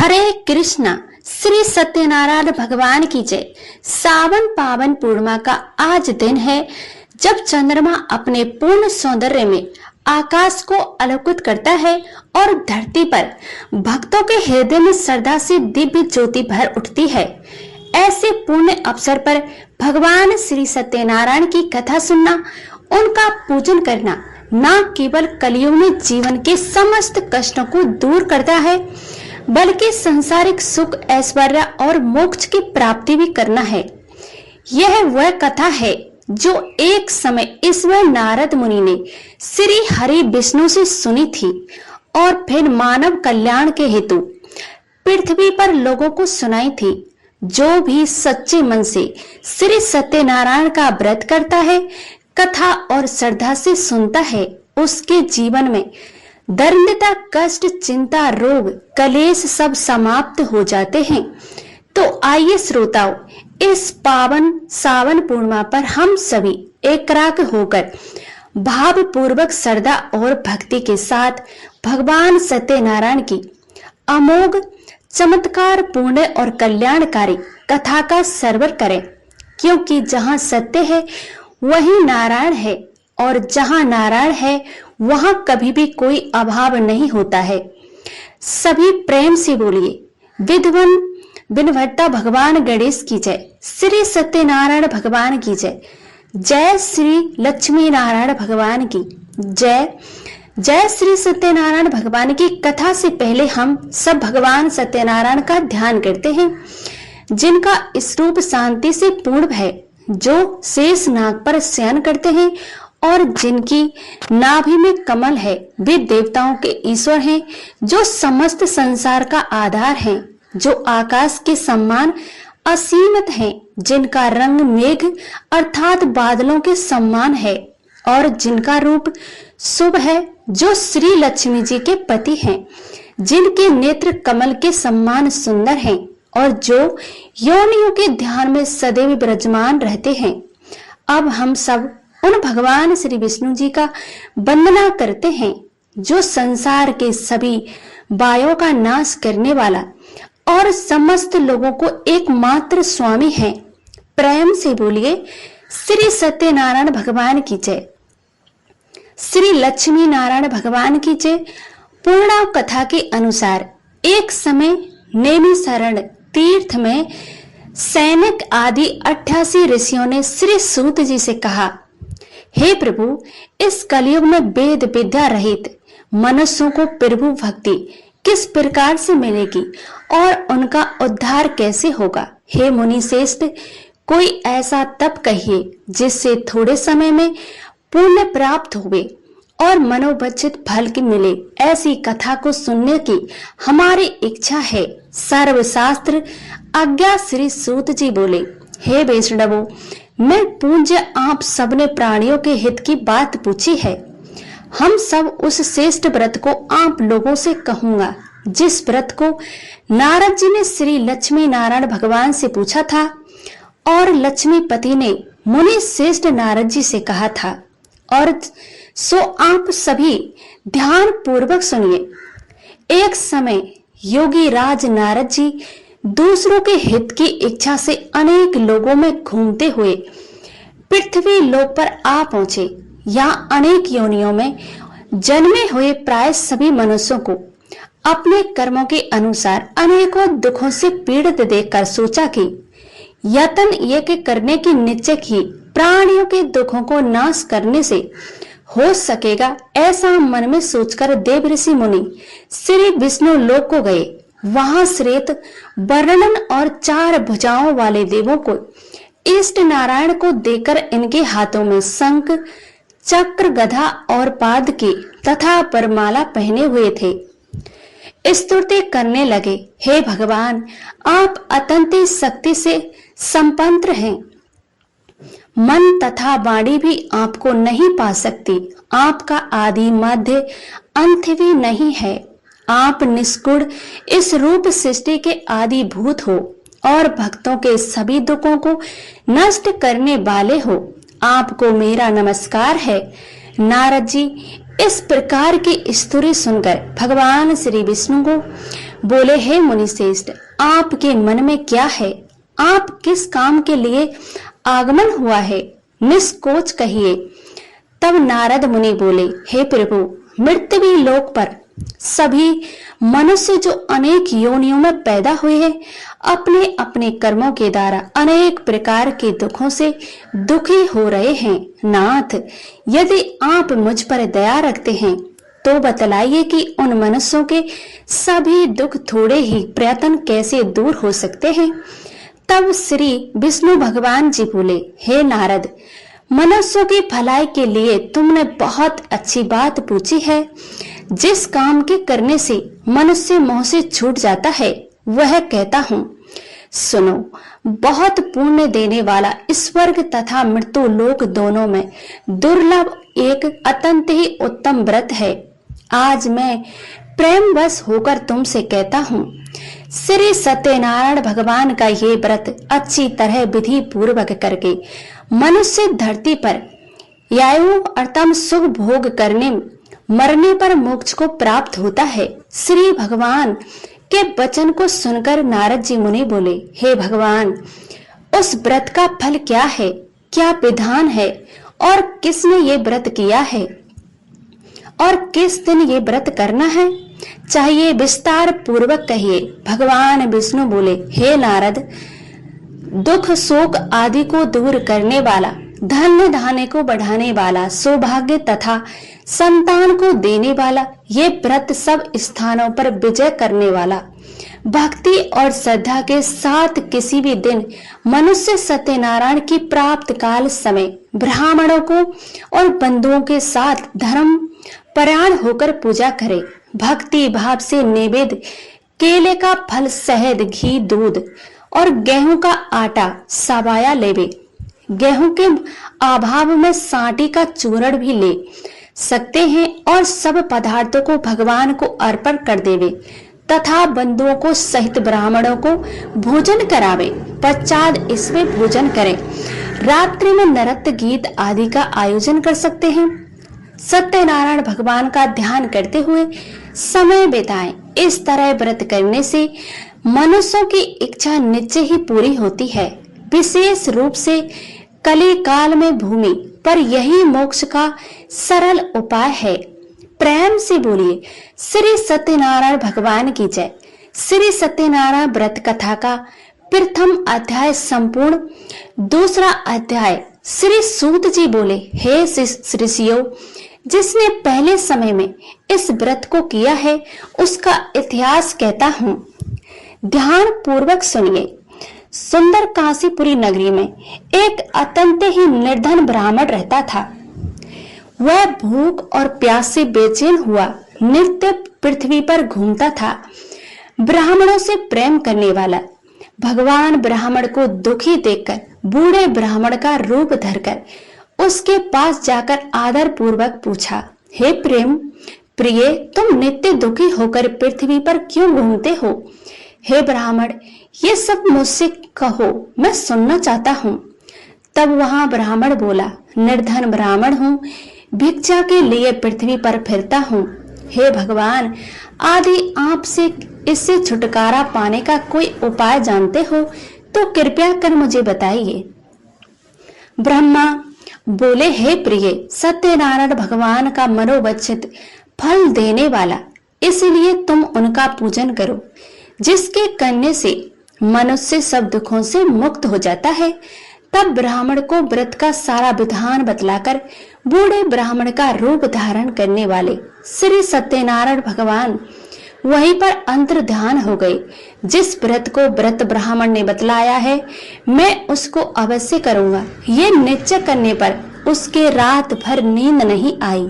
हरे कृष्णा। श्री सत्यनारायण भगवान की जय। सावन पावन पूर्णिमा का आज दिन है जब चंद्रमा अपने पूर्ण सौंदर्य में आकाश को अलंकृत करता है और धरती पर भक्तों के हृदय में श्रद्धा से दिव्य ज्योति भर उठती है। ऐसे पुण्य अवसर पर भगवान श्री सत्यनारायण की कथा सुनना, उनका पूजन करना न केवल कलियुग में जीवन के समस्त कष्टों को दूर करता है, बल्कि सांसारिक सुख, ऐश्वर्य और मोक्ष की प्राप्ति भी करना है। यह वह कथा है जो एक समय ईश्वर नारद मुनि ने श्री हरि विष्णु से सुनी थी और फिर मानव कल्याण के हेतु पृथ्वी पर लोगों को सुनाई थी। जो भी सच्चे मन से श्री सत्यनारायण का व्रत करता है, कथा और श्रद्धा से सुनता है, उसके जीवन में दरिद्रता, कष्ट, चिंता, रोग, कलेश सब समाप्त हो जाते हैं। तो आइए श्रोताओं, इस पावन सावन पूर्णिमा पर हम सभी एकाग्र होकर भाव पूर्वक श्रद्धा और भक्ति के साथ भगवान सत्यनारायण की अमोघ, चमत्कार पूर्ण और कल्याणकारी कथा का श्रवण करें, क्योंकि जहाँ सत्य है वहीं नारायण है और जहाँ नारायण है वहां कभी भी कोई अभाव नहीं होता है। सभी प्रेम से बोलिए, विद्वान विनवत्ता भगवान गणेश की जय, श्री सत्यनारायण भगवान की जय, जय श्री लक्ष्मी नारायण भगवान की जय, जय श्री सत्यनारायण भगवान की कथा से पहले हम सब भगवान सत्यनारायण का ध्यान करते हैं, जिनका स्वरूप शांति से पूर्ण है, जो शेष नाग पर शयन करते हैं और जिनकी नाभि में कमल है। वे देवताओं के ईश्वर हैं, जो समस्त संसार का आधार हैं, जो आकाश के समान असीमित हैं, जिनका रंग मेघ अर्थात बादलों के समान है और जिनका रूप शुभ है, जो श्री लक्ष्मी जी के पति हैं, जिनके नेत्र कमल के समान सुंदर हैं और जो योनियों के ध्यान में सदैव विराजमान रहते हैं। अब हम सब उन भगवान श्री विष्णु जी का वंदना करते हैं, जो संसार के सभी बायों का नाश करने वाला और समस्त लोगों को एकमात्र स्वामी है। प्रेम से बोलिए, श्री सत्यनारायण भगवान की जय, श्री लक्ष्मी नारायण भगवान की जय। पूर्णा कथा के अनुसार एक समय नैमिषारण्य तीर्थ में सैनिक आदि 88 ऋषियों ने श्री सूत जी से कहा, हे प्रभु, इस कलयुग में वेद विद्या रहित मनुष्यों को प्रभु भक्ति किस प्रकार से मिलेगी और उनका उद्धार कैसे होगा। हे मुनि श्रेष्ठ, कोई ऐसा तप कहिए जिससे थोड़े समय में पुण्य प्राप्त हुए और मनोवांछित फल की मिले। ऐसी कथा को सुनने की हमारी इच्छा है। सर्वशास्त्र आज्ञा श्री सूत जी बोले, हे वैष्णवों, मैं पूज्य आप सबने प्राणियों के हित की बात पूछी है। हम सब उस श्रेष्ठ व्रत को आप लोगों से कहूंगा, जिस व्रत को नारद जी ने श्री लक्ष्मी नारायण भगवान से पूछा था और लक्ष्मीपति ने मुनि श्रेष्ठ नारद जी से कहा था। और सो आप सभी ध्यान पूर्वक सुनिए। एक समय योगी राज नारद जी दूसरों के हित की इच्छा से अनेक लोगों में घूमते हुए पृथ्वी लोक पर आ पहुंचे। यहाँ अनेक योनियों में जन्मे हुए प्राय सभी मनुष्यों को अपने कर्मों के अनुसार अनेकों दुखों से पीड़ित देखकर सोचा कि यत्न यज्ञ करने की निश्चय ही प्राणियों के दुखों को नाश करने से हो सकेगा। ऐसा मन में सोचकर देव ऋषि मुनि श्री विष्णु लोक को गए। वहां श्वेत वर्णन और 4 भुजाओं वाले देवों को इष्ट नारायण को देकर इनके हाथों में शंख, चक्र, गदा और पाद के तथा परमाला पहने हुए थे। स्तुति करने लगे, हे भगवान, आप अत्यंत शक्ति से संपन्न हैं। मन तथा वाणी भी आपको नहीं पा सकती। आपका आदि मध्य अंत भी नहीं है। आप निष्कुण इस रूप सृष्टि के आदि भूत हो और भक्तों के सभी दुखों को नष्ट करने वाले हो। आपको मेरा नमस्कार है। नारद जी इस प्रकार की स्तुति सुनकर भगवान श्री विष्णु को बोले, हे मुनि श्रेष्ठ, आपके मन में क्या है? आप किस काम के लिए आगमन हुआ है? निष्कोच कहिए। तब नारद मुनि बोले, हे प्रभु, मृत्यु लोक पर सभी मनुष्य जो अनेक योनियों में पैदा हुए हैं, अपने अपने कर्मों के द्वारा अनेक प्रकार के दुखों से दुखी हो रहे हैं। नाथ, यदि आप मुझ पर दया रखते हैं तो बतलाइए कि उन मनुष्यों के सभी दुख थोड़े ही प्रयत्न कैसे दूर हो सकते हैं। तब श्री विष्णु भगवान जी बोले, हे नारद, मनुष्यों की भलाई के लिए तुमने बहुत अच्छी बात पूछी है। जिस काम के करने से मनुष्य मोह से छूट जाता है वह कहता हूँ। सुनो, बहुत पुण्य देने वाला स्वर्ग तथा मृत्यु लोक दोनों में दुर्लभ एक अत्यंत ही उत्तम व्रत है। आज मैं प्रेमवश होकर तुमसे कहता हूँ, श्री सत्यनारायण भगवान का ये व्रत अच्छी तरह विधि पूर्वक करके मनुष्य धरती पर यायु अर्थम सुख भोग करने मरने पर मोक्ष को प्राप्त होता है। श्री भगवान के वचन को सुनकर नारद जी मुनि बोले, हे भगवान, उस व्रत का फल क्या है? क्या विधान है? और किसने ये व्रत किया है? और किस दिन ये व्रत करना है? चाहिए विस्तार पूर्वक कहिए। भगवान विष्णु बोले, हे नारद, दुख शोक आदि को दूर करने वाला, धन्य धान्य को बढ़ाने वाला, सौभाग्य तथा संतान को देने वाला, ये व्रत सब स्थानों पर विजय करने वाला, भक्ति और श्रद्धा के साथ किसी भी दिन मनुष्य सत्यनारायण की प्राप्त काल समय ब्राह्मणों को और बंधुओं के साथ धर्म परायण होकर पूजा करे। भक्ति भाव से नैवेद्य केले का फल, शहद, घी, दूध और गेहूं का आटा सवाया लेवे। गेहूं के अभाव में सांटी का चूर्ण भी ले सकते हैं और सब पदार्थों को भगवान को अर्पण कर देवे तथा बंधुओं को सहित ब्राह्मणों को भोजन करावे। पश्चात इसमें भोजन करें। रात्रि में नृत्य गीत आदि का आयोजन कर सकते हैं। सत्यनारायण भगवान का ध्यान करते हुए समय बिताएं। इस तरह व्रत करने से मनुष्यों की इच्छा निश्चय ही पूरी होती है। विशेष रूप से कली काल में भूमि पर यही मोक्ष का सरल उपाय है। प्रेम से बोलिए, श्री सत्यनारायण भगवान की जय। श्री सत्यनारायण व्रत कथा का प्रथम अध्याय संपूर्ण। दूसरा अध्याय। श्री सूत जी बोले, हे ऋषियों, जिसने पहले समय में इस व्रत को किया है उसका इतिहास कहता हूँ, ध्यान पूर्वक सुनिए। सुंदर काशीपुरी नगरी में एक अत्यंत ही निर्धन ब्राह्मण रहता था। वह भूख और प्यास से बेचैन हुआ नित्य पृथ्वी पर घूमता था। ब्राह्मणों से प्रेम करने वाला भगवान ब्राह्मण को दुखी देखकर बूढ़े ब्राह्मण का रूप धरकर उसके पास जाकर आदर पूर्वक पूछा, हे प्रेम प्रिय, तुम नित्य दुखी होकर पृथ्वी पर क्यों घूमते हो? हे ब्राह्मण, ये सब मुझसे कहो, मैं सुनना चाहता हूँ। तब वहां ब्राह्मण बोला, निर्धन ब्राह्मण हूँ, भिक्षा के लिए पृथ्वी पर फिरता हूँ। हे भगवान, आदि आपसे इससे छुटकारा पाने का कोई उपाय जानते हो तो कृपया कर मुझे बताइए। ब्रह्मा बोले, हे प्रिय, सत्यनारायण भगवान का मनोवांछित फल देने वाला, इसलिए तुम उनका पूजन करो, जिसके करने से मनुष्य सब दुखों से मुक्त हो जाता है। तब ब्राह्मण को व्रत का सारा विधान बतलाकर बूढ़े ब्राह्मण का रूप धारण करने वाले श्री सत्यनारायण भगवान वहीं पर अंतर ध्यान हो गए। जिस व्रत को व्रत ब्राह्मण ने बतलाया है, मैं उसको अवश्य करूंगा। ये निश्चय करने पर उसके रात भर नींद नहीं आई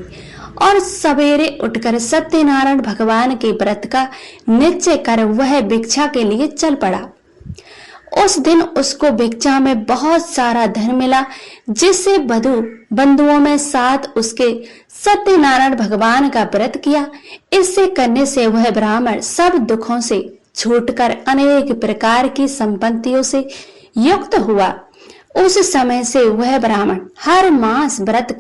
और सवेरे उठकर सत्यनारायण भगवान के व्रत का निश्चय कर वह भिक्षा के लिए चल पड़ा। उस दिन उसको भिक्षा में बहुत सारा धन मिला, जिससे बंधुओं में साथ उसके सत्यनारायण भगवान का व्रत किया। इससे करने से वह ब्राह्मण सब दुखों से छूटकर अनेक प्रकार की संपत्तियों से युक्त हुआ। उस समय से वह ब्राह्मण हर मास व्रत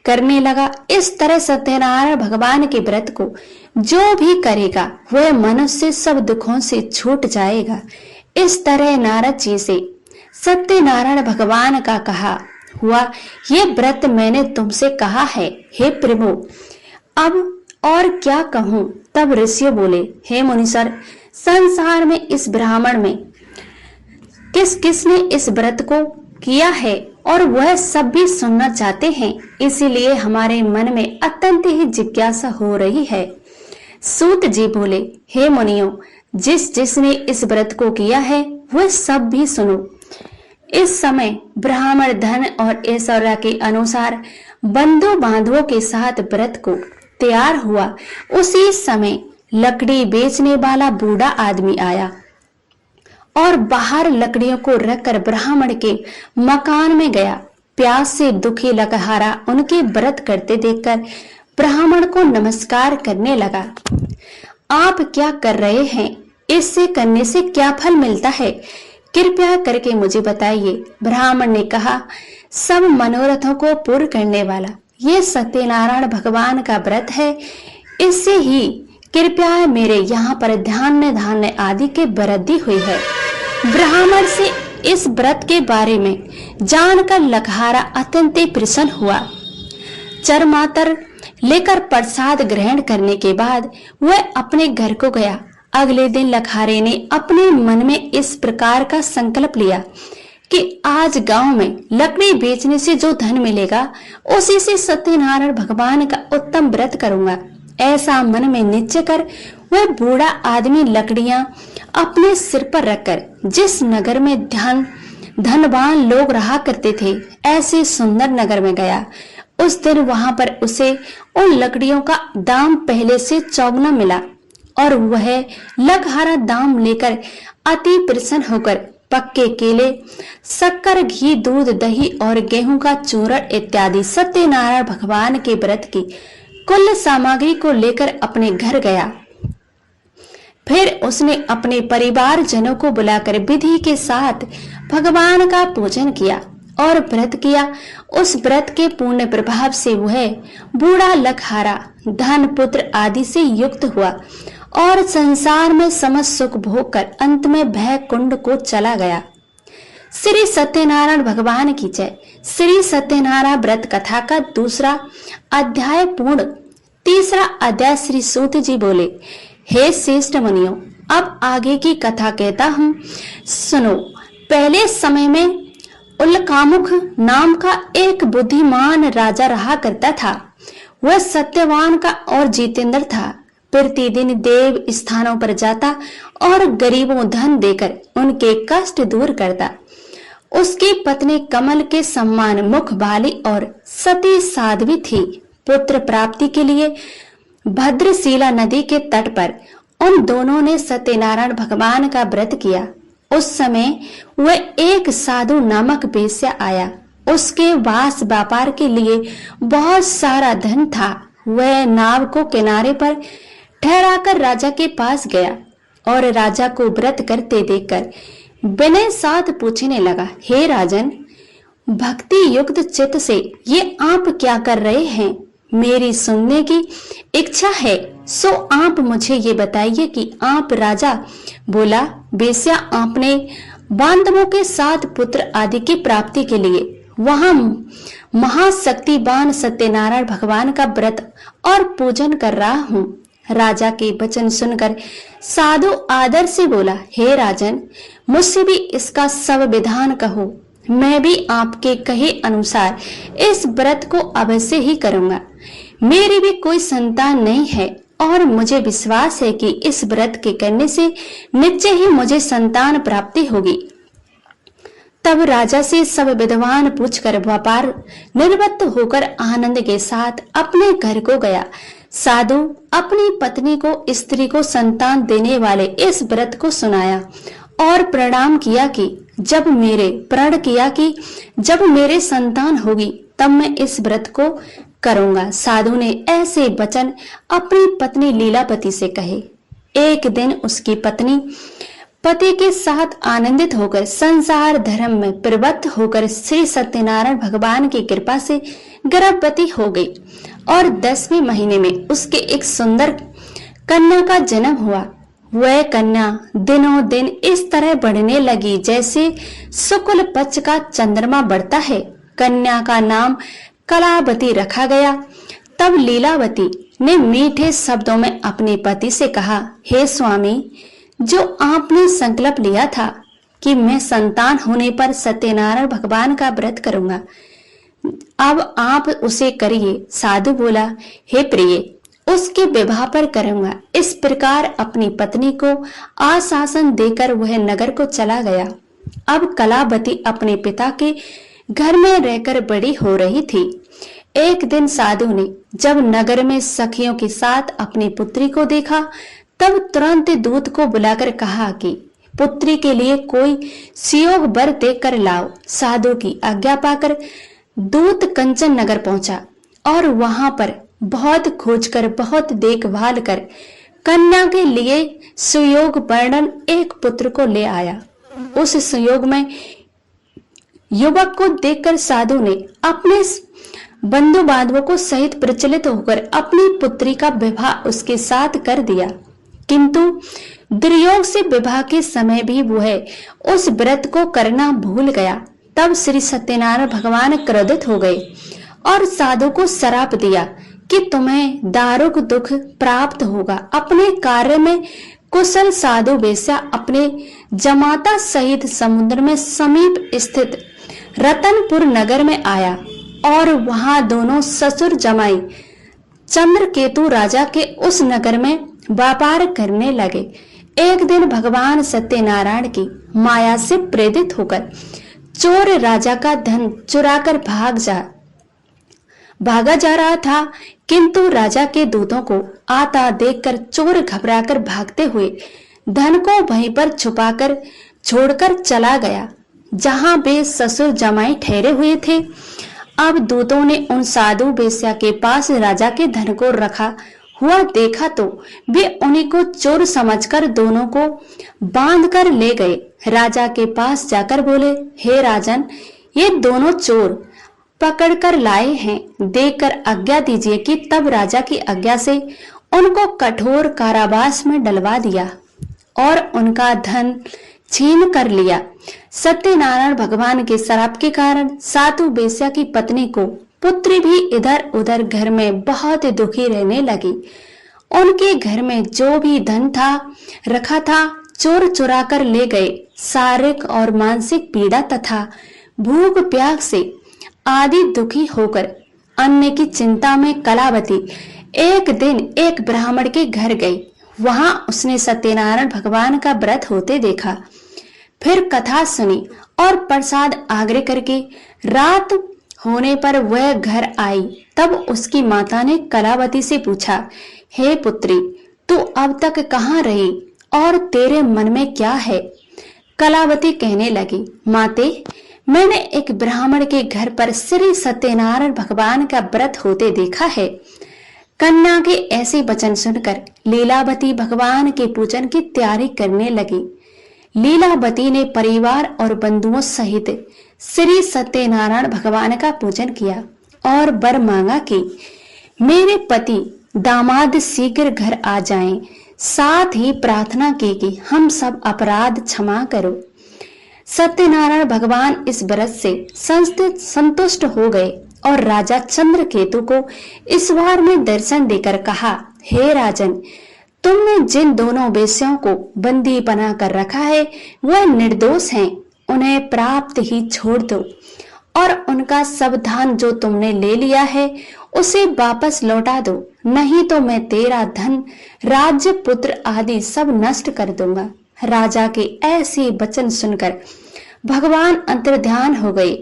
करने लगा। इस तरह सत्यनारायण भगवान के व्रत को जो भी करेगा वह मनुष्य सब दुखों से छूट जाएगा। इस तरह नारद जी से सत्यनारायण भगवान का कहा हुआ, ये व्रत मैंने तुमसे कहा है हे प्रभु, अब और क्या कहूं। तब ऋषि बोले, हे मुनीश्वर, संसार में इस ब्राह्मण में किस किसने इस व्रत को किया है और वह सब भी सुनना चाहते हैं, इसीलिए हमारे मन में अत्यंत ही जिज्ञासा हो रही है। सूत जी बोले, हे मुनियों, जिस जिसने इस व्रत को किया है वह सब भी सुनो। इस समय ब्राह्मण धन और ऐश्वर्य के अनुसार बंधु बांधवों के साथ व्रत को तैयार हुआ। उसी समय लकड़ी बेचने वाला बूढ़ा आदमी आया और बाहर लकड़ियों को रखकर ब्राह्मण के मकान में गया। प्यास से दुखी लकहारा उनके व्रत करते देखकर ब्राह्मण को नमस्कार करने लगा। आप क्या कर रहे हैं? इससे करने से क्या फल मिलता है? कृपया करके मुझे बताइए। ब्राह्मण ने कहा, सब मनोरथों को पूर्ण करने वाला ये सत्यनारायण भगवान का व्रत है, इससे ही कृपया मेरे यहाँ पर ध्यान धान्य आदि के वृद्धि हुई है। ब्राह्मण से इस व्रत के बारे में जानकर लकहारा अत्यंत प्रसन्न हुआ। चरमातर लेकर प्रसाद ग्रहण करने के बाद वह अपने घर को गया। अगले दिन लकहारे ने अपने मन में इस प्रकार का संकल्प लिया कि आज गांव में लकड़ी बेचने से जो धन मिलेगा उसी से सत्यनारायण भगवान का उत्तम व्रत करूंगा। ऐसा मन में निश्चय कर वह बूढ़ा आदमी लकड़ियां अपने सिर पर रखकर जिस नगर में धनवान लोग रहा करते थे ऐसे सुंदर नगर में गया। उस दिन वहां पर उसे उन लकड़ियों का दाम पहले से चौगुना मिला और वह लकहारा दाम लेकर अति प्रसन्न होकर पक्के केले, शक्कर, घी, दूध, दही और गेहूं का चूरण इत्यादि सत्यनारायण भगवान के व्रत की कुल सामग्री को लेकर अपने घर गया। फिर उसने अपने परिवार जनों को बुलाकर विधि के साथ भगवान का पूजन किया और व्रत किया। उस व्रत के पूर्ण प्रभाव से वह बूढ़ा लकहारा धन, पुत्र आदि से युक्त हुआ और संसार में समस्त सुख भोग कर अंत में भय कुंड को चला गया। श्री सत्यनारायण भगवान की जय। श्री सत्यनारायण व्रत कथा का दूसरा अध्याय पूर्ण। तीसरा अध्याय। श्री सूत जी बोले, हे श्रेष्ठ मुनियों, अब आगे की कथा कहता हूँ, सुनो। पहले समय में उल्कामुख नाम का एक बुद्धिमान राजा रहा करता था। वह सत्यवान का और जितेंद्र था। प्रतिदिन देव स्थानों पर जाता और गरीबों धन देकर उनके कष्ट दूर करता। उसकी पत्नी कमल के सम्मान मुख वाली और सती साध्वी थी। पुत्र प्राप्ति के लिए भद्रशिला नदी के तट पर उन दोनों ने सत्यनारायण भगवान का व्रत किया। उस समय वह एक साधु नामक वेश्या आया। उसके वास व्यापार के लिए बहुत सारा धन था। वह नाव को किनारे पर ठहराकर राजा के पास गया और राजा को व्रत करते देखकर विनय साथ पूछने लगा, हे राजन, भक्ति युक्त चित्त से ये आप क्या कर रहे हैं? मेरी सुनने की इच्छा है, सो आप मुझे ये बताइए कि आप। राजा बोला, बेस्या आपने बांधवों के साथ पुत्र आदि की प्राप्ति के लिए वहां महाशक्तिवान सत्यनारायण भगवान का व्रत और पूजन कर रहा हूँ। राजा के वचन सुनकर साधु आदर से बोला, हे राजन, मुझसे भी इसका सब विधान कहो। मैं भी आपके कहे अनुसार इस व्रत को अवश्य ही करूंगा। मेरी भी कोई संतान नहीं है और मुझे विश्वास है कि इस व्रत के करने से निश्चय ही मुझे संतान प्राप्ति होगी। तब राजा से सब विद्वान पूछकर व्यापार निवृत्त होकर आनंद के साथ अपने घर को गया। साधु अपनी पत्नी को, स्त्री को संतान देने वाले इस व्रत को सुनाया और प्रणाम किया कि जब मेरे संतान होगी तब मैं इस व्रत को करूंगा। साधु ने ऐसे वचन अपनी पत्नी लीलावती से कहे। एक दिन उसकी पत्नी पति के साथ आनंदित होकर संसार धर्म में प्रवृत्त होकर श्री सत्यनारायण भगवान की कृपा से गर्भवती हो गई और 10वें महीने में उसके एक सुंदर कन्या का जन्म हुआ। वह कन्या दिनों दिन इस तरह बढ़ने लगी जैसे शुक्ल पक्ष का चंद्रमा बढ़ता है। कन्या का नाम कलावती रखा गया। तब लीलावती ने मीठे शब्दों में अपने पति से कहा, हे स्वामी, जो आपने संकल्प लिया था कि मैं संतान होने पर सत्यनारायण भगवान का व्रत करूंगा, अब आप उसे करिए। साधु बोला, हे प्रिय, उसके विवाह पर करूंगा। इस प्रकार अपनी पत्नी को आश्वासन देकर वह नगर को चला गया। अब कलावती अपने पिता के घर में रहकर बड़ी हो रही थी। एक दिन साधु ने जब नगर में सखियों के साथ अपनी पुत्री को देखा, तब तुरंत दूत को बुलाकर कहा कि पुत्री के लिए कोई सुयोग वर देकर लाओ। साधु की आज्ञा पाकर दूत कंचन नगर पहुंचा और वहां पर बहुत खोजकर बहुत देखभाल कर कन्या के लिए सुयोग वर्णन एक पुत्र को ले आया। उस सुयोग में युवक को देखकर साधु ने अपने बंधु बांधवों को सहित प्रचलित होकर अपनी पुत्री का विवाह उसके साथ कर दिया। किंतु दुर्योग से विवाह के समय भी वह उस व्रत को करना भूल गया। तब श्री सत्यनारायण भगवान क्रोधित हो गए और साधु को श्राप दिया कि तुम्हें दारुक दुख प्राप्त होगा। अपने कार्य में कुशल साधु वेश्या अपने जमाता सहित समुद्र में समीप स्थित रतनपुर नगर में आया और वहां दोनों ससुर जमाई चंद्रकेतु राजा के उस नगर में व्यापार करने लगे। एक दिन भगवान सत्यनारायण की माया से प्रेरित होकर चोर राजा का धन चुराकर भागा जा रहा था, किंतु राजा के दूतों को आता देखकर चोर घबराकर भागते हुए धन को वहीं पर छुपाकर छोड़कर चला गया जहां वे ससुर जमाई ठहरे हुए थे। अब दूतों ने उन साधु वेश्या के पास राजा के धन को रखा हुआ देखा तो वे उन्हीं को चोर समझकर दोनों को बांध कर ले गए। राजा के पास जाकर बोले, हे राजन, ये दोनों चोर पकड़कर लाए हैं, देखकर आज्ञा दीजिए कि तब राजा की आज्ञा से उनको कठोर कारावास में डलवा दिया और उनका धन छीन कर लिया। सत्यनारायण भगवान के श्राप के कारण साधु वेश्या की पत्नी को पुत्री भी इधर उधर घर में बहुत दुखी रहने लगी। उनके घर में जो भी धन था रखा था चोर चुरा कर ले गए। शारीरिक और मानसिक पीड़ा तथा भूख प्यास से आदि दुखी होकर अन्न की चिंता में कलावती एक दिन एक ब्राह्मण के घर गई। वहां उसने सत्यनारायण भगवान का व्रत होते देखा, फिर कथा सुनी और प्रसाद आग्रह करके रात होने पर वह घर आई। तब उसकी माता ने कलावती से पूछा, हे पुत्री, तू अब तक कहाँ रही और तेरे मन में क्या है? कलावती कहने लगी, माते, मैंने एक ब्राह्मण के घर पर श्री सत्यनारायण भगवान का व्रत होते देखा है। कन्या के ऐसे वचन सुनकर लीलावती भगवान के पूजन की तैयारी करने लगी। लीलावती ने परिवार और बंधुओं सहित श्री सत्यनारायण भगवान का पूजन किया और वर मांगा कि मेरे पति दामाद शीघ्र घर आ जाएं। साथ ही प्रार्थना की कि हम सब अपराध क्षमा करो। सत्यनारायण भगवान इस व्रत से संतुष्ट हो गए और राजा चंद्रकेतु को इस बार में दर्शन देकर कहा, हे राजन, तुमने जिन दोनों वेश्याओं को बंदी बना कर रखा है वह निर्दोष हैं, उन्हें प्राप्त ही छोड़ दो और उनका सब धन जो तुमने ले लिया है उसे वापस लौटा दो, नहीं तो मैं तेरा धन, राज्य, पुत्र आदि सब नष्ट कर दूंगा। राजा के ऐसे वचन सुनकर भगवान अंतर्ध्यान हो गए।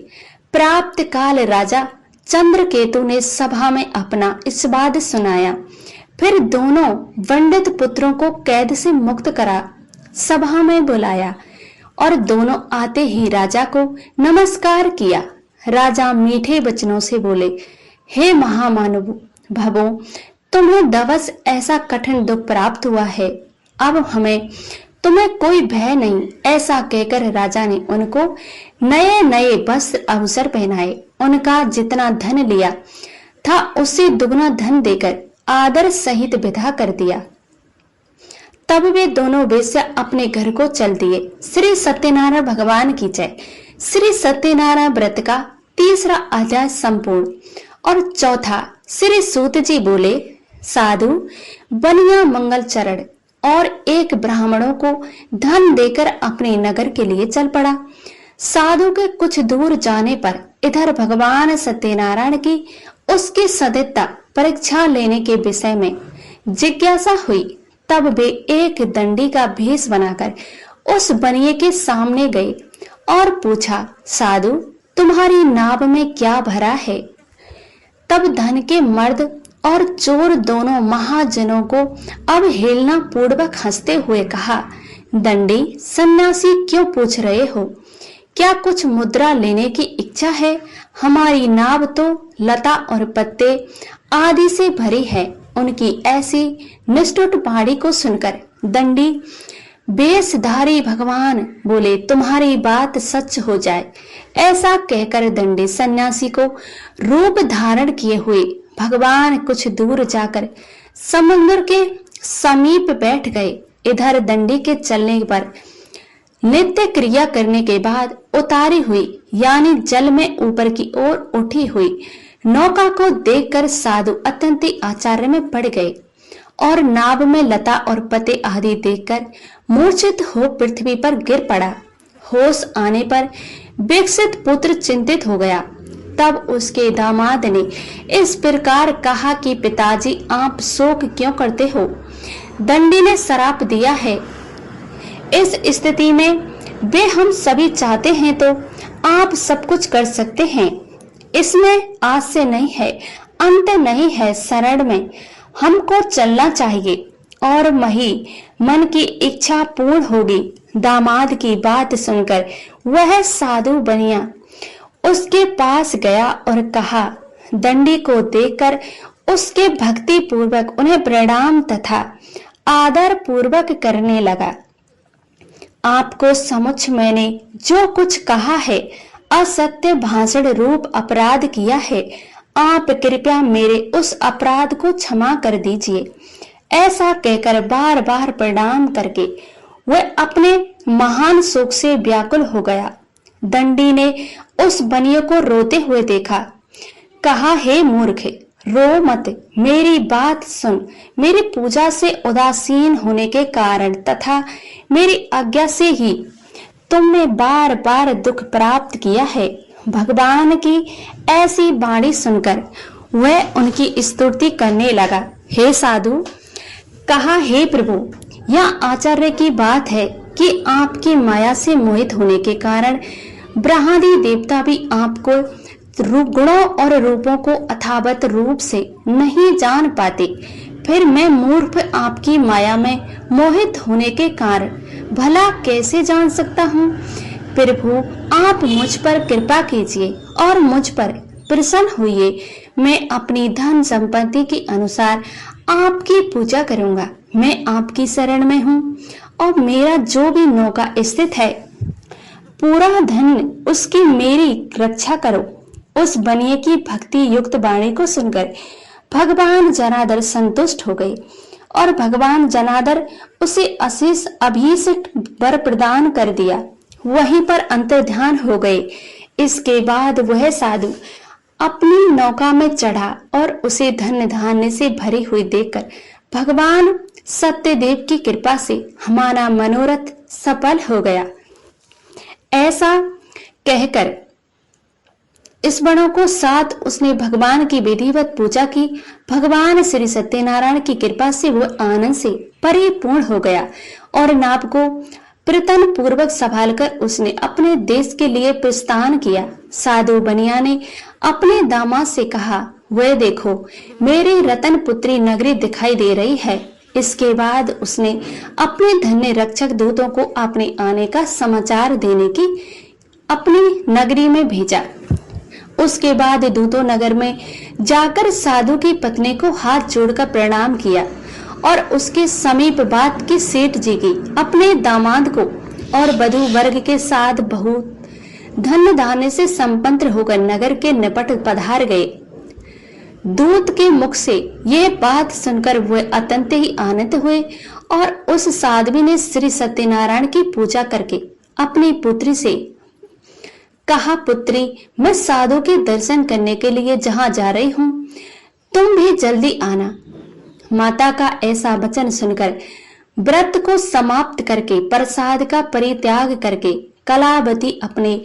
प्राप्त काल राजा चंद्रकेतु ने सभा में अपना इस वाद सुनाया। फिर दोनों वंडित पुत्रों को कैद से मुक्त करा सभा में बुलाया और दोनों आते ही राजा को नमस्कार किया। राजा मीठे वचनों से बोले, हे महामानव भवो, तुम्हें दवस ऐसा कठिन दुख प्राप्त हुआ है। अब हमें तुम्हें कोई भय नहीं। ऐसा कहकर राजा ने उनको नए नए वस्त्र अवसर पहनाए। उनका जितना धन लिया था उससे दुगना धन देकर आदर सहित विदा कर दिया। तब वे दोनों वेश्या अपने घर को चल दिए। श्री सत्यनारायण भगवान की जय। श्री सत्यनारायण व्रत का तीसरा अध्याय संपूर्ण। और चौथा, श्री सूत जी बोले, साधु बनिया मंगल चरण और एक ब्राह्मणों को धन देकर अपने नगर के लिए चल पड़ा। साधु के कुछ दूर जाने पर इधर भगवान सत्यनारायण की उसकी सदिता परीक्षा लेने के विषय में जिज्ञासा हुई। तब वे एक दंडी का भेष बनाकर उस बनिए के सामने गए और पूछा, साधु तुम्हारी नाभ में क्या भरा है? तब धन के मर्द और चोर दोनों महाजनों को अवहेलना पूर्वक हंसते हुए कहा, दंडी सन्यासी क्यों पूछ रहे हो? क्या कुछ मुद्रा लेने की इच्छा है? हमारी नाव तो लता और पत्ते आदि से भरी है। उनकी ऐसी निष्ठुर वाणी को सुनकर दंडी बेसधारी भगवान बोले, तुम्हारी बात सच हो जाए। ऐसा कहकर दंडी सन्यासी को रूप धारण किए हुए भगवान कुछ दूर जाकर समुद्र के समीप बैठ गए। इधर दंडी के चलने पर नित्य क्रिया करने के बाद उतारी हुई यानी जल में ऊपर की ओर उठी हुई नौका को देखकर साधु अत्यंत आश्चर्य में पड़ गए और नाव में लता और पत्ते आदि देखकर मूर्छित हो पृथ्वी पर गिर पड़ा। होश आने पर विकसित पुत्र चिंतित हो गया। तब उसके दामाद ने इस प्रकार कहा कि पिताजी आप शोक क्यों करते हो? दंडी ने श्राप दिया है। इस स्थिति में वे हम सभी चाहते हैं तो आप सब कुछ कर सकते हैं। इसमें आज से नहीं है, अंत नहीं है। शरण में हमको चलना चाहिए और मही मन की इच्छा पूर्ण होगी। दामाद की बात सुनकर वह साधु बनिया उसके पास गया और कहा, दंडी को देखकर उसके भक्ति पूर्वक उन्हें प्रणाम तथा आदर पूर्वक करने लगा। आपको समुच मैंने जो कुछ कहा है असत्य भाषण रूप अपराध किया है। आप कृपया मेरे उस अपराध को क्षमा कर दीजिए। ऐसा कहकर बार बार प्रणाम करके वह अपने महान शोक से व्याकुल हो गया। दंडी ने उस बनिए को रोते हुए देखा। कहा, हे मूर्ख, रो मत, मेरी बात सुन। मेरी पूजा से उदासीन होने के कारण तथा मेरी आज्ञा से ही तुमने बार बार दुख प्राप्त किया है। भगवान की ऐसी वाणी सुनकर वह उनकी स्तुति करने लगा। हे साधु, कहा, हे प्रभु, यह आश्चर्य की बात है कि आपकी माया से मोहित होने के कारण ब्रह्मादि देवता भी आपको गुणों और रूपों को अथावत रूप से नहीं जान पाते। फिर मैं मूर्ख आपकी माया में मोहित होने के कारण भला कैसे जान सकता हूँ? प्रभु, आप मुझ पर कृपा कीजिए और मुझ पर प्रसन्न होइए। मैं अपनी धन संपत्ति के अनुसार आपकी पूजा करूंगा। मैं आपकी शरण में हूँ और मेरा जो भी नौका स्थित है पूरा धन उसकी मेरी रक्षा करो। उस बनिए की भक्ति युक्त वाणी को सुनकर भगवान जनार्दन संतुष्ट हो गए और भगवान जनार्दन उसे अशेष अभिषेक वर प्रदान कर दिया। वहीं पर अंतर्ध्यान हो गए। इसके बाद वह साधु अपनी नौका में चढ़ा और उसे धन धान्य से भरी हुई देखकर भगवान सत्यदेव की कृपा से हमारा मनोरथ सफल हो गया। ऐसा कहकर इस बड़ों को साथ उसने भगवान की विधिवत पूजा की। भगवान श्री सत्यनारायण की कृपा से वह आनंद से परिपूर्ण हो गया और नाव को प्रतन पूर्वक संभालकर उसने अपने देश के लिए प्रस्थान किया। साधु बनिया ने अपने दामाद से कहा, वह देखो, मेरी रतन पुत्री नगरी दिखाई दे रही है। इसके बाद उसने अपने धन्य रक्षक दूतों को अपने आने का समाचार देने की अपनी नगरी में भेजा। उसके बाद दूतों नगर में जाकर साधु की पत्नी को हाथ जोड़कर प्रणाम किया और उसके समीप बात की सेठ जी की अपने दामाद को और वधू वर्ग के साथ बहुत धन धान्य से संपन्न होकर नगर के निपट पधार गए। दूत के मुख से ये बात सुनकर वे अत्यंत ही आनंदित हुए और उस साध्वी ने श्री सत्यनारायण की पूजा करके अपनी पुत्री से कहा, पुत्री, मैं साधु के दर्शन करने के लिए जहां जा रही हूं, तुम भी जल्दी आना। माता का ऐसा वचन सुनकर व्रत को समाप्त करके प्रसाद का परित्याग करके कलावती अपने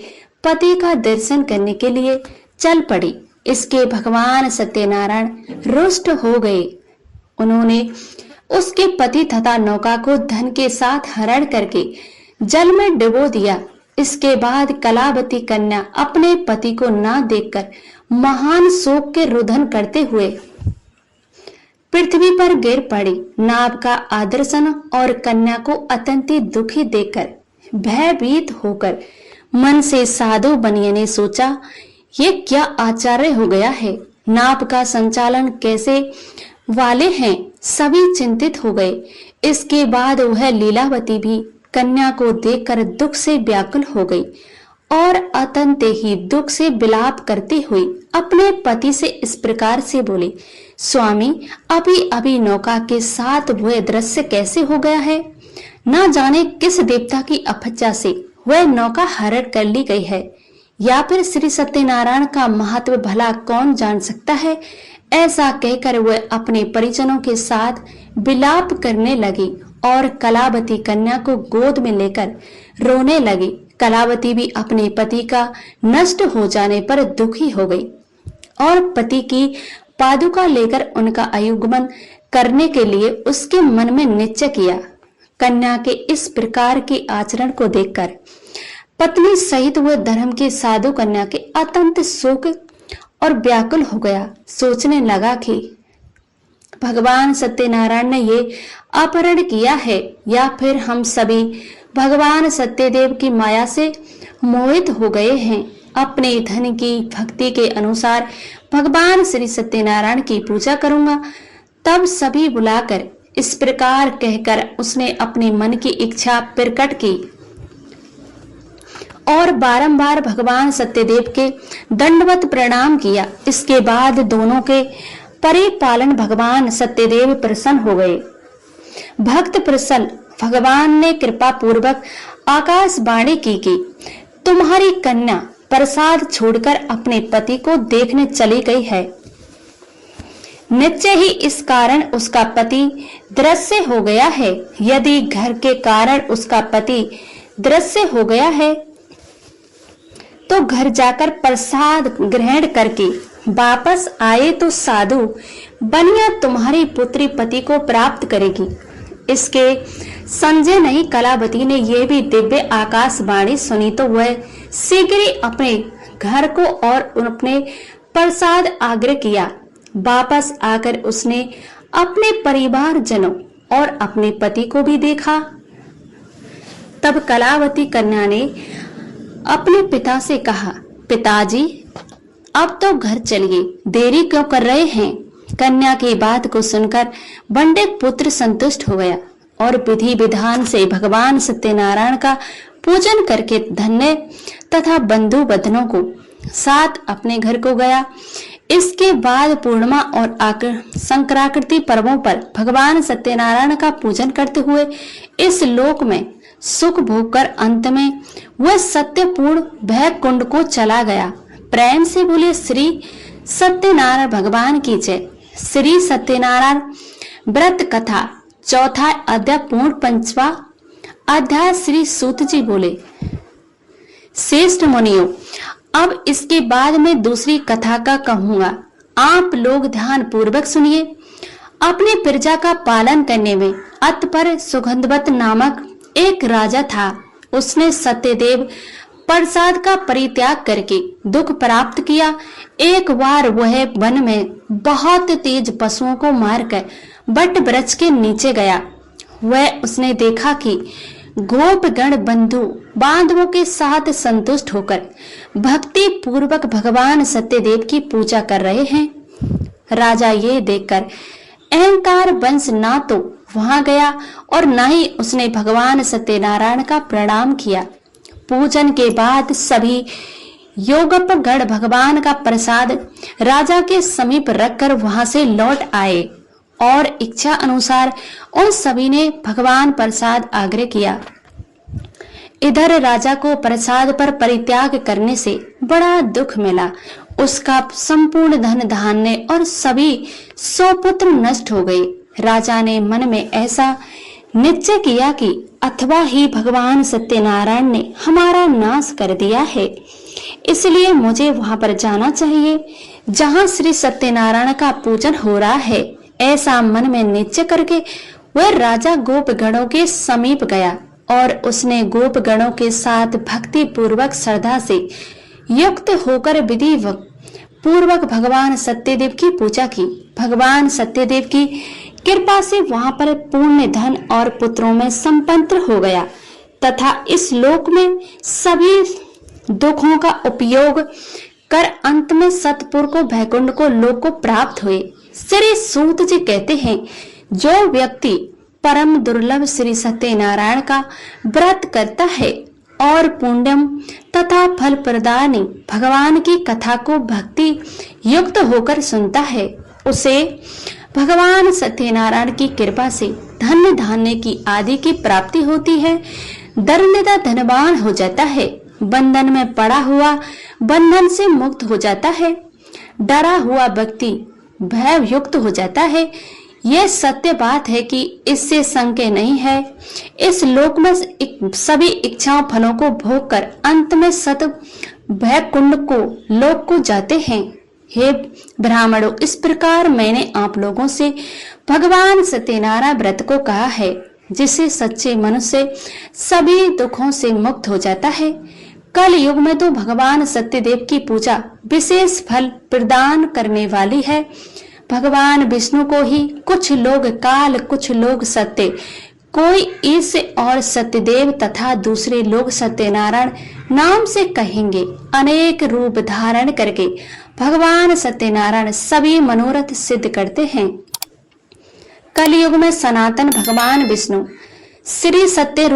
पति का दर्शन करने के लिए चल पड़ी। इसके भगवान सत्यनारायण रुष्ट हो गए। उन्होंने उसके पति तथा नौका को धन के साथ हरण करके जल में डुबो दिया। इसके बाद कलावती कन्या अपने पति को ना देखकर महान शोक के रुदन करते हुए पृथ्वी पर गिर पड़ी। नाभ का आदर्शन और कन्या को अत्यंत दुखी देखकर भयभीत होकर मन से साधु बनिए ने सोचा, ये क्या आचार्य हो गया है, नाभ का संचालन कैसे वाले हैं। सभी चिंतित हो गए। इसके बाद वह लीलावती भी कन्या को देखकर दुख से व्याकुल हो गई और अत्यंत ही दुख से विलाप करती हुई अपने पति से इस प्रकार से बोली, स्वामी, अभी अभी नौका के साथ वह दृश्य कैसे हो गया है। ना जाने किस देवता की अपहत्या से वह नौका हरण कर ली गई है, या फिर श्री सत्यनारायण का महत्व भला कौन जान सकता है। ऐसा कहकर वह अपने परिजनों के साथ विलाप करने लगी और कलावती कन्या को गोद में लेकर रोने लगी। कलावती भी अपने पति का नष्ट हो जाने पर दुखी हो गई और पति की पादुका लेकर उनका आयुगमन करने के लिए उसके मन में निश्चय किया। कन्या के इस प्रकार के आचरण को देखकर पत्नी सहित वह धर्म के साधु कन्या के अत्यंत शोक और व्याकुल हो गया। सोचने लगा कि भगवान सत्यनारायण ने ये अपहरण किया है या फिर हम सभी भगवान सत्यदेव की माया से मोहित हो गए हैं। अपने धन की भक्ति के अनुसार भगवान श्री सत्यनारायण की पूजा करूंगा। तब सभी बुलाकर इस प्रकार कहकर उसने अपने मन की इच्छा प्रकट की और बारंबार भगवान सत्यदेव के दंडवत प्रणाम किया। इसके बाद दोनों के परिपालन भगवान सत्यदेव प्रसन्न हो गए। भक्त प्रसन्न भगवान ने कृपा पूर्वक आकाशवाणी की कि तुम्हारी कन्या प्रसाद छोड़कर अपने पति को देखने चली गई है। निश्चय ही इस कारण उसका पति दृश्य हो गया है। यदि घर के कारण उसका पति दृश्य हो गया है तो घर जाकर प्रसाद ग्रहण करके वापस आए तो साधु बनिया तुम्हारी पुत्री पति को प्राप्त करेगी। इसके संजय नहीं कलावती ने यह भी दिव्य आकाशवाणी सुनी तो वह शीघ्र ही अपने घर को और अपने प्रसाद आग्रह किया। वापस आकर उसने अपने परिवार जनों और अपने पति को भी देखा। तब कलावती कन्या ने अपने पिता से कहा, पिताजी, अब तो घर चलिए, देरी क्यों कर रहे हैं। कन्या की बात को सुनकर बंडे पुत्र संतुष्ट हो गया और विधि विधान से भगवान सत्यनारायण का पूजन करके धन्य तथा बंधु बधनों को साथ अपने घर को गया। इसके बाद पूर्णिमा और संक्रांति पर्वों पर भगवान सत्यनारायण का पूजन करते हुए इस लोक में सुख भोग कर अंत में वह सत्यपूर्ण भय कुंड को चला गया। प्रेम से बोले श्री सत्यनारायण भगवान की जय। श्री सत्यनारायण व्रत कथा चौथा अध्याय पूर्ण पंचवा अध्याय। श्री सूत जी बोले, श्रेष्ठ मुनियों, अब इसके बाद मैं दूसरी कथा का कहूंगा। आप लोग ध्यान पूर्वक सुनिए। अपने प्रजा का पालन करने में अतपर सुगंधवत नामक एक राजा था। उसने सत्यदेव प्रसाद का परित्याग करके दुख प्राप्त किया। एक बार वह वन में बहुत तेज पशुओं को मारकर बट वृक्ष के नीचे गया। वह उसने देखा कि गोपगण बंधु बांधवों के साथ संतुष्ट होकर भक्ति पूर्वक भगवान सत्यदेव की पूजा कर रहे हैं। राजा ये देखकर अहंकार वंश ना तो वहां गया और न ही उसने भगवान सत्यनारायण का प्रणाम किया। पूजन के बाद सभी योगपगण भगवान का प्रसाद राजा के समीप रखकर वहां से लौट आए और इच्छा अनुसार उन सभी ने भगवान प्रसाद आग्रह किया। इधर राजा को प्रसाद पर परित्याग करने से बड़ा दुख मिला। उसका संपूर्ण धन धान्य और सभी 100 पुत्र नष्ट हो गए। राजा ने मन में ऐसा निश्चय किया कि अथवा ही भगवान सत्यनारायण ने हमारा नाश कर दिया है, इसलिए मुझे वहां पर जाना चाहिए जहां श्री सत्यनारायण का पूजन हो रहा है। ऐसा मन में निश्चय करके वह राजा गोपगणों के समीप गया और उसने गोपगणों के साथ भक्ति पूर्वक श्रद्धा से युक्त होकर विधि पूर्वक भगवान सत्यदेव की पूजा की। भगवान सत्यदेव की कृपा से वहां पर पूर्ण धन और पुत्रों में संपन्न हो गया तथा इस लोक में सभी दुखों का उपयोग कर अंत में सतपुर को वैकुंठ को लोक को प्राप्त हुए। श्री सूत जी कहते हैं, जो व्यक्ति परम दुर्लभ श्री सत्यनारायण का व्रत करता है और पुण्यम तथा फल प्रदानी भगवान की कथा को भक्ति युक्त होकर सुनता है, उसे भगवान सत्यनारायण की कृपा से धन्य धान्य की आदि की प्राप्ति होती है। दरिद्र धनवान हो जाता है, बंधन में पड़ा हुआ बंधन से मुक्त हो जाता है, डरा हुआ व्यक्ति भय युक्त हो जाता है। यह सत्य बात है कि इससे संशय नहीं है। इस लोक में सभी इच्छाओं फलों को भोग कर अंत में सत भय कुंड को लोक को जाते हैं। हे ब्राह्मणों, इस प्रकार मैंने आप लोगों से भगवान सत्यनारायण व्रत को कहा है, जिससे सच्चे मनुष्य सभी दुखों से मुक्त हो जाता है। कल युग में तो भगवान सत्यदेव की पूजा विशेष फल प्रदान करने वाली है। भगवान विष्णु को ही कुछ लोग काल, कुछ लोग सत्य, कोई ईश और सत्यदेव तथा दूसरे लोग सत्यनारायण नाम से कहेंगे। अनेक रूप धारण करके भगवान सत्यनारायण सभी मनोरथ सिद्ध करते हैं। कलयुग में सनातन भगवान विष्णु श्री सत्य रूप